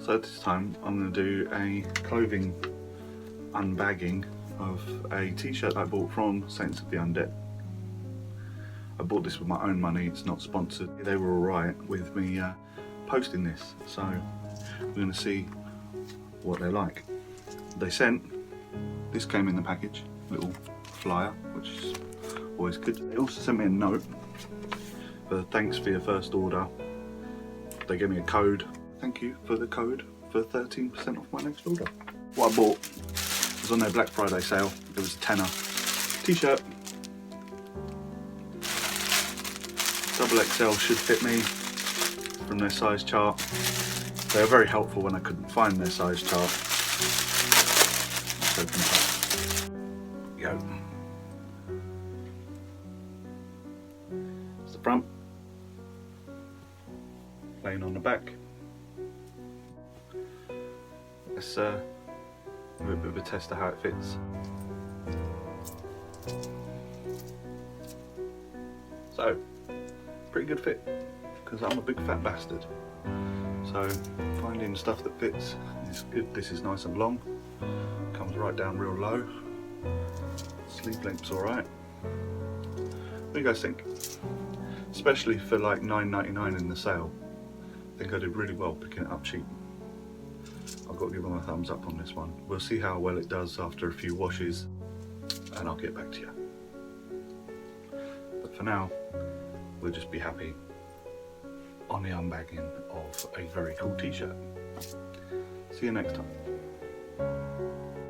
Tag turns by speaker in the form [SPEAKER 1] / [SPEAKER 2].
[SPEAKER 1] So this time I'm going to do a clothing unbagging of a t-shirt I bought from Saints of the Undead. I bought this with my own money, it's not sponsored. They were alright with me posting this, so we're going to see what they're like. They sent, this came in the package, little flyer, which is always good. They also sent me a note for thanks for your first order. They gave me a code. Thank you for the code for 13% off my next order. What I bought was on their Black Friday sale. It was a tenner. T-shirt. Double XL should fit me from their size chart. They were very helpful when I couldn't find their size chart. Let's open it up. Go. It's the front. Plain on the back. Let's do a bit of a test of how it fits. So, pretty good fit, because I'm a big fat bastard. So, finding stuff that fits is good. This is nice and long, comes right down real low. Sleeve length's alright. What do you guys think? Especially for like $9.99 in the sale. I think I did really well picking it up cheap. I've got to give them a thumbs up on this one. We'll see how well it does after a few washes, and I'll get back to you. But for now, we'll just be happy on the unbagging of a very cool t-shirt. See you next time.